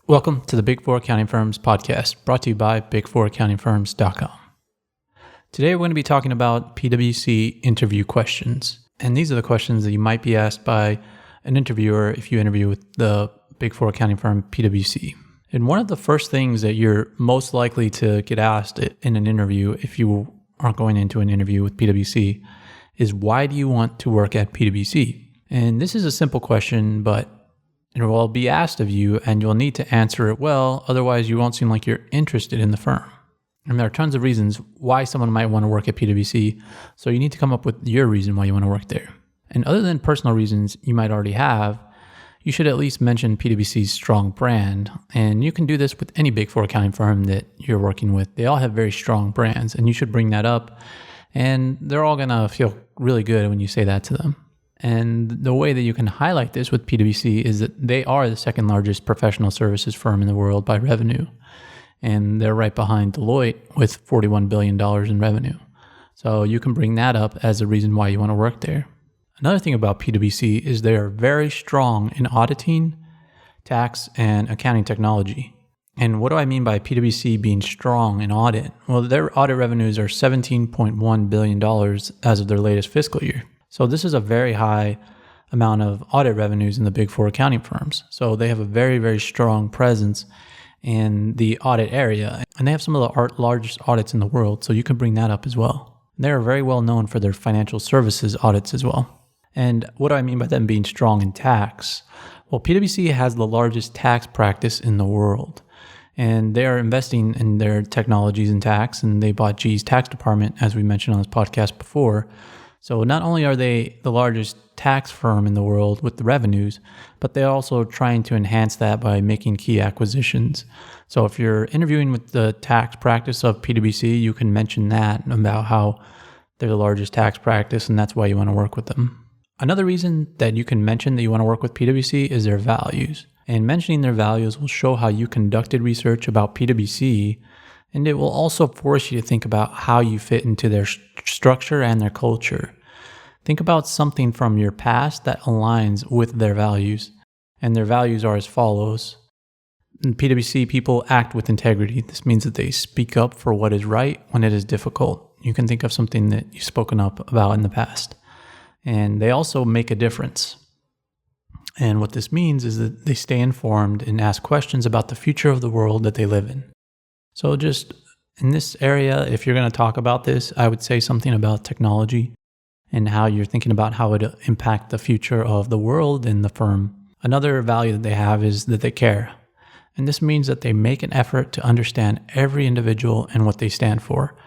Welcome to the Big Four Accounting Firms podcast, brought to you by big4accountingfirms.com. Today we're going to be talking about PwC Interview Questions. And these are the questions that you might be asked by an interviewer if you interview with the Big Four accounting firm PwC. And one of the first things that you're most likely to get asked in an interview, if you aren't going into an interview with PwC, is why do you want to work at PwC? And this is a simple question, but it will be asked of you and you'll need to answer it well, otherwise you won't seem like you're interested in the firm. And there are tons of reasons why someone might want to work at PwC, so you need to come up with your reason why you want to work there. And other than personal reasons you might already have, you should at least mention PwC's strong brand. And you can do this with any Big Four accounting firm that you're working with. They all have very strong brands, and you should bring that up. And they're all going to feel really good when you say that to them. And the way that you can highlight this with PwC is that they are the second largest professional services firm in the world by revenue. And they're right behind Deloitte with $41 billion in revenue. So you can bring that up as a reason why you want to work there. Another thing about PwC is they are very strong in auditing, tax, and accounting technology. And what do I mean by PwC being strong in audit? Well, their audit revenues are $17.1 billion as of their latest fiscal year. So this is a very high amount of audit revenues in the Big Four accounting firms. So they have a very, very strong presence in the audit area. And they have some of the largest audits in the world, so you can bring that up as well. They're very well known for their financial services audits as well. And what do I mean by them being strong in tax? Well, PwC has the largest tax practice in the world. And they are investing in their technologies in tax, and they bought GE's tax department, as we mentioned on this podcast before. So not only are they the largest tax firm in the world with the revenues, but they're also trying to enhance that by making key acquisitions. So if you're interviewing with the tax practice of PwC, you can mention that about how they're the largest tax practice and that's why you want to work with them. Another reason that you can mention that you want to work with PwC is their values. And mentioning their values will show how you conducted research about PwC, and it will also force you to think about how you fit into their structure and their culture. Think about something from your past that aligns with their values. And their values are as follows. In PwC, people act with integrity. This means that they speak up for what is right when it is difficult. You can think of something that you've spoken up about in the past. And they also make a difference. And what this means is that they stay informed and ask questions about the future of the world that they live in. So just in this area, if you're going to talk about this, I would say something about technology and how you're thinking about how it impact the future of the world and the firm. Another value that they have is that they care. And this means that they make an effort to understand every individual and what they stand for.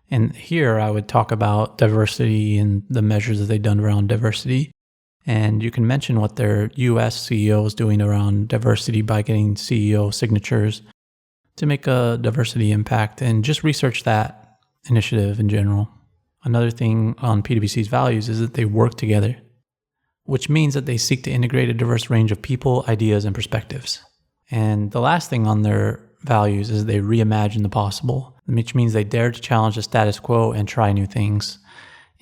And here I would talk about diversity and the measures that they've done around diversity. And you can mention what their US CEO is doing around diversity by getting CEO signatures to make a diversity impact, and just research that initiative in general. Another thing on PwC's values is that they work together, which means that they seek to integrate a diverse range of people, ideas, and perspectives. And the last thing on their values is they reimagine the possible, which means they dare to challenge the status quo and try new things.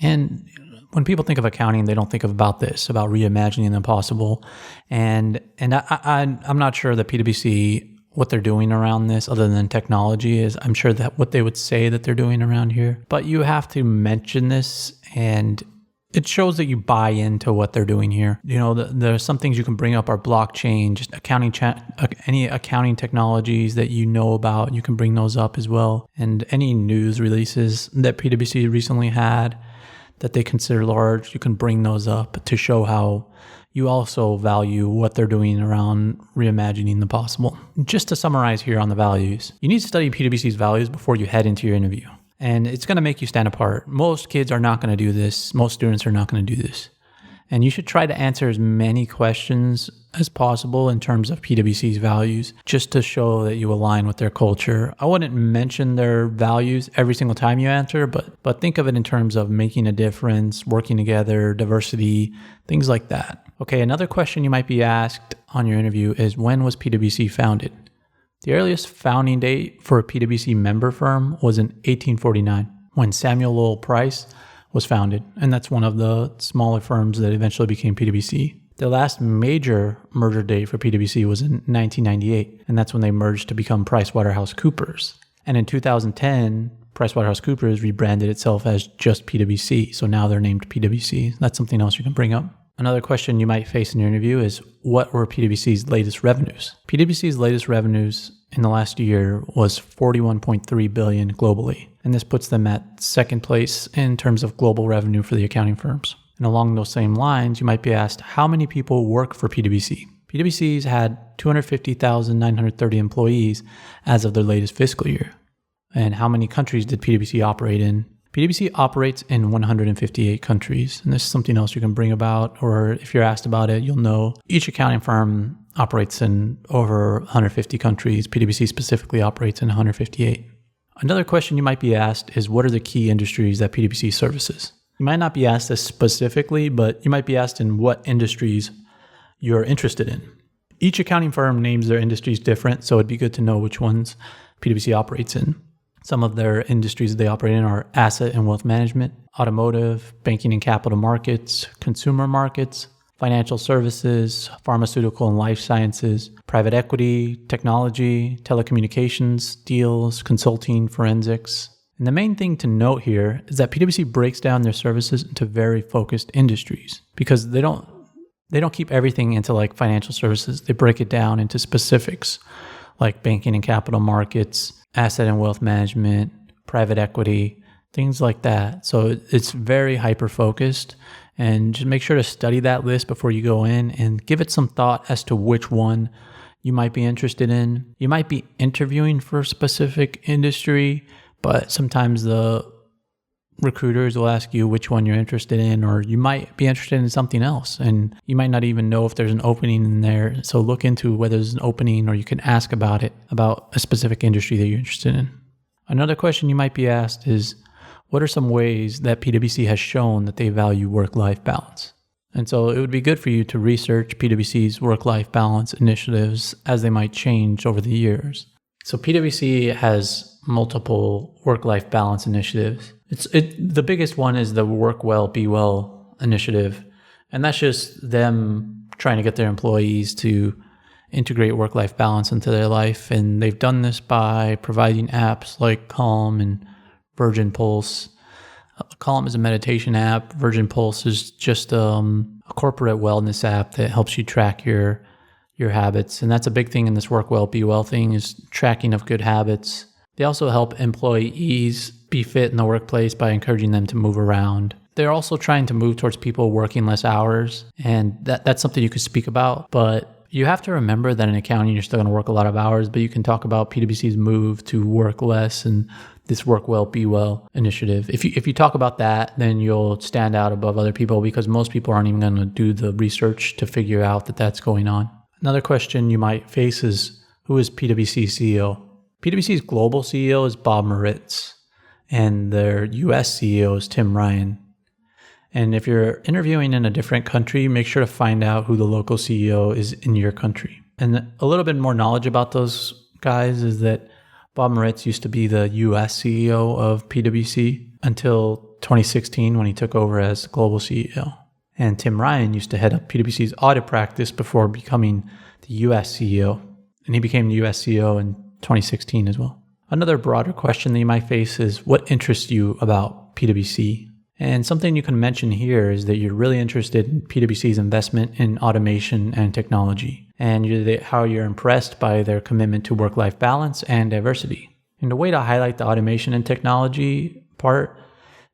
And when people think of accounting, they don't think about this, about reimagining the possible. And I'm not sure that PwC, what they're doing around this other than technology is, I'm sure that what they would say that they're doing around here. But you have to mention this, and it shows that you buy into what they're doing here. You know, there are some things you can bring up are blockchain, just any accounting technologies that you know about, you can bring those up as well. And any news releases that PwC recently had that they consider large, you can bring those up to show how you also value what they're doing around reimagining the possible. Just to summarize here on the values, you need to study PwC's values before you head into your interview. And it's going to make you stand apart. Most kids are not going to do this. Most students are not going to do this. And you should try to answer as many questions as possible in terms of PwC's values, just to show that you align with their culture. I wouldn't mention their values every single time you answer, but think of it in terms of making a difference, working together, diversity, things like that. Okay, another question you might be asked on your interview is, when was PwC founded? The earliest founding date for a PwC member firm was in 1849, when Samuel Lowell Price was founded, and that's one of the smaller firms that eventually became PwC. The last major merger date for PwC was in 1998, and that's when they merged to become PricewaterhouseCoopers. And in 2010, PricewaterhouseCoopers rebranded itself as just PwC, so now they're named PwC. That's something else you can bring up. Another question you might face in your interview is, what were PwC's latest revenues? PwC's latest revenues in the last year was $41.3 billion globally, and this puts them at second place in terms of global revenue for the accounting firms. And along those same lines, you might be asked, how many people work for PwC? PwC's had 250,930 employees as of their latest fiscal year. And how many countries did PwC operate in? PwC operates in 158 countries, and this is something else you can bring about, or if you're asked about it, you'll know. Each accounting firm operates in over 150 countries. PwC specifically operates in 158. Another question you might be asked is, what are the key industries that PwC services? You might not be asked this specifically, but you might be asked in what industries you're interested in. Each accounting firm names their industries different, so it'd be good to know which ones PwC operates in. Some of their industries they operate in are asset and wealth management, automotive, banking and capital markets, consumer markets, financial services, pharmaceutical and life sciences, private equity, technology, telecommunications, deals, consulting, forensics. And the main thing to note here is that PwC breaks down their services into very focused industries because they don't keep everything into like financial services. They break it down into specifics like banking and capital markets, asset and wealth management, private equity, things like that. So it's very hyper-focused, and just make sure to study that list before you go in and give it some thought as to which one you might be interested in. You might be interviewing for a specific industry, but sometimes the recruiters will ask you which one you're interested in, or you might be interested in something else and you might not even know if there's an opening in there. So look into whether there's an opening, or you can ask about it, about a specific industry that you're interested in. Another question you might be asked is, what are some ways that PwC has shown that they value work-life balance? And so it would be good for you to research PwC's work-life balance initiatives as they might change over the years. So PwC has multiple work-life balance initiatives. The biggest one is the Work Well, Be Well initiative. And that's just them trying to get their employees to integrate work-life balance into their life. And they've done this by providing apps like Calm and Virgin Pulse. Calm is a meditation app. Virgin Pulse is just a corporate wellness app that helps you track your habits. And that's a big thing in this Work Well, Be Well thing, is tracking of good habits. They also help employees be fit in the workplace by encouraging them to move around. They're also trying to move towards people working less hours, and that's something you could speak about. But you have to remember that in accounting, you're still going to work a lot of hours, but you can talk about PwC's move to work less and this Work Well, Be Well initiative. If you talk about that, then you'll stand out above other people, because most people aren't even going to do the research to figure out that that's going on. Another question you might face is, who is PwC's CEO? PwC's global CEO is Bob Moritz, and their US CEO is Tim Ryan. And if you're interviewing in a different country, make sure to find out who the local CEO is in your country. And a little bit more knowledge about those guys is that Bob Moritz used to be the US CEO of PwC until 2016 when he took over as global CEO. And Tim Ryan used to head up PwC's audit practice before becoming the US CEO. And he became the US CEO in 2016 as well. Another broader question that you might face is, what interests you about PwC? And something you can mention here is that you're really interested in PwC's investment in automation and technology, and how you're impressed by their commitment to work-life balance and diversity. And the way to highlight the automation and technology part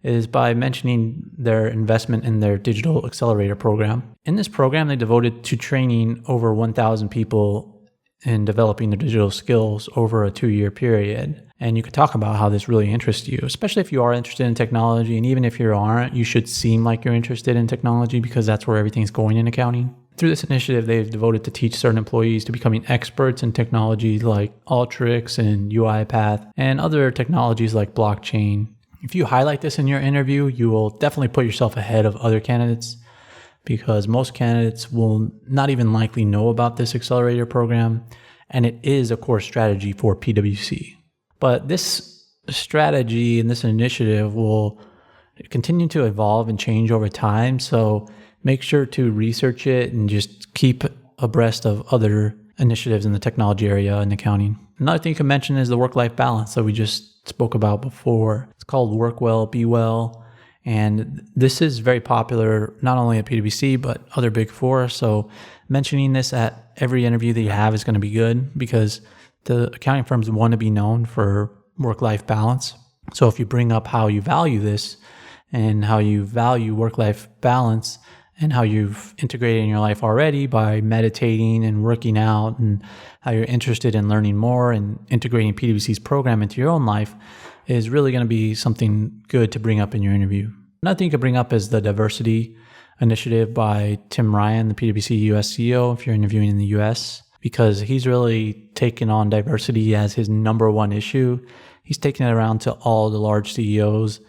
is by mentioning their investment in their digital accelerator program. In this program, they devoted to training over 1,000 people in developing their digital skills over a 2-year period. And you could talk about how this really interests you, especially if you are interested in technology. And even if you aren't, you should seem like you're interested in technology, because that's where everything's going in accounting. Through this initiative, they've devoted to teach certain employees to becoming experts in technology like Alteryx and UiPath and other technologies like blockchain. If you highlight this in your interview, you will definitely put yourself ahead of other candidates, because most candidates will not even likely know about this accelerator program, and it is a core strategy for PwC. But this strategy and this initiative will continue to evolve and change over time, so make sure to research it and just keep abreast of other initiatives in the technology area in accounting. Another thing you can mention is the work-life balance that we just spoke about before. It's called Work Well, Be Well. And this is very popular, not only at PwC, but other Big Four. So mentioning this at every interview that you have is going to be good because the accounting firms want to be known for work-life balance. So if you bring up how you value this and how you value work-life balance and how you've integrated in your life already by meditating and working out, and how you're interested in learning more and integrating PwC's program into your own life, is really going to be something good to bring up in your interview. Another thing you could bring up is the diversity initiative by Tim Ryan, the PwC US CEO, if you're interviewing in the US, because he's really taken on diversity as his number one issue. He's taken it around to all the large CEOs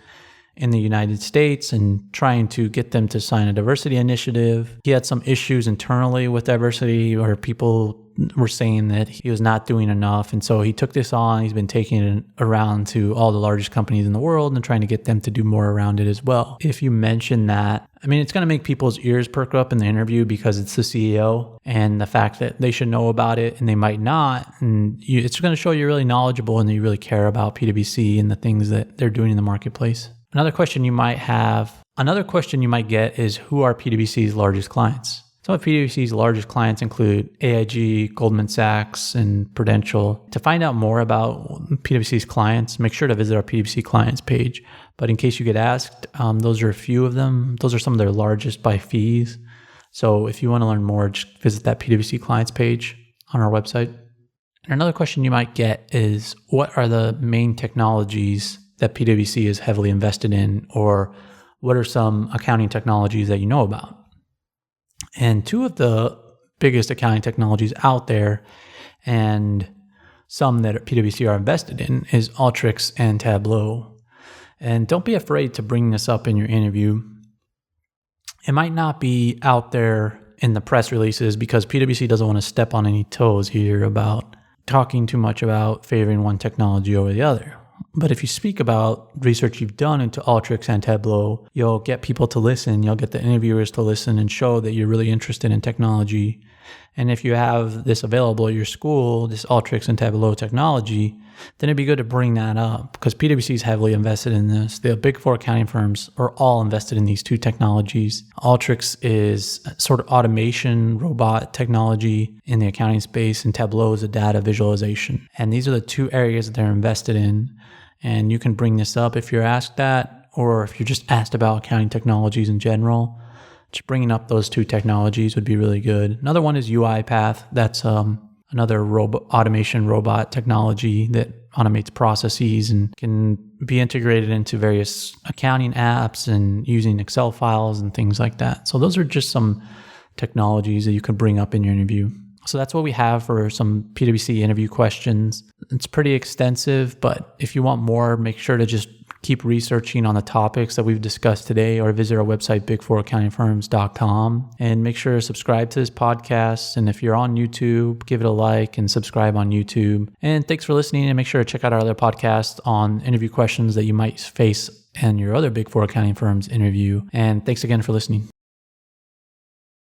in the United States and trying to get them to sign a diversity initiative. He had some issues internally with diversity where people were saying that he was not doing enough. And so he took this on. He's been taking it around to all the largest companies in the world and trying to get them to do more around it as well. If you mention that, I mean, it's going to make people's ears perk up in the interview because it's the CEO and the fact that they should know about it and they might not. And it's going to show you're really knowledgeable and that you really care about PwC and the things that they're doing in the marketplace. Another question you might get is, who are PwC's largest clients? Some of PwC's largest clients include AIG, Goldman Sachs, and Prudential. To find out more about PwC's clients, make sure to visit our PwC clients page. But in case you get asked, those are a few of them. Those are some of their largest by fees. So if you want to learn more, just visit that PwC clients page on our website. And another question you might get is, what are the main technologies that PwC is heavily invested in, or what are some accounting technologies that you know about? And two of the biggest accounting technologies out there, and some that PwC are invested in, is Alteryx and Tableau. And don't be afraid to bring this up in your interview. It might not be out there in the press releases because PwC doesn't want to step on any toes here about talking too much about favoring one technology over the other. But if you speak about research you've done into Alteryx and Tableau, you'll get people to listen. You'll get the interviewers to listen and show that you're really interested in technology. And if you have this available at your school, this Alteryx and Tableau technology, then it'd be good to bring that up because PwC is heavily invested in this. The Big Four accounting firms are all invested in these two technologies. Alteryx is sort of automation, robot technology in the accounting space, and Tableau is a data visualization. And these are the two areas that they're invested in. And you can bring this up if you're asked that, or if you're just asked about accounting technologies in general. Just bringing up those two technologies would be really good. Another one is UiPath. That's another automation robot technology that automates processes and can be integrated into various accounting apps and using Excel files and things like that. So those are just some technologies that you could bring up in your interview. So that's what we have for some PwC interview questions. It's pretty extensive, but if you want more, make sure to just keep researching on the topics that we've discussed today, or visit our website, big4accountingfirms.com, and make sure to subscribe to this podcast. And if you're on YouTube, give it a like and subscribe on YouTube. And thanks for listening, and make sure to check out our other podcasts on interview questions that you might face in your other Big Four accounting firms interview. And thanks again for listening.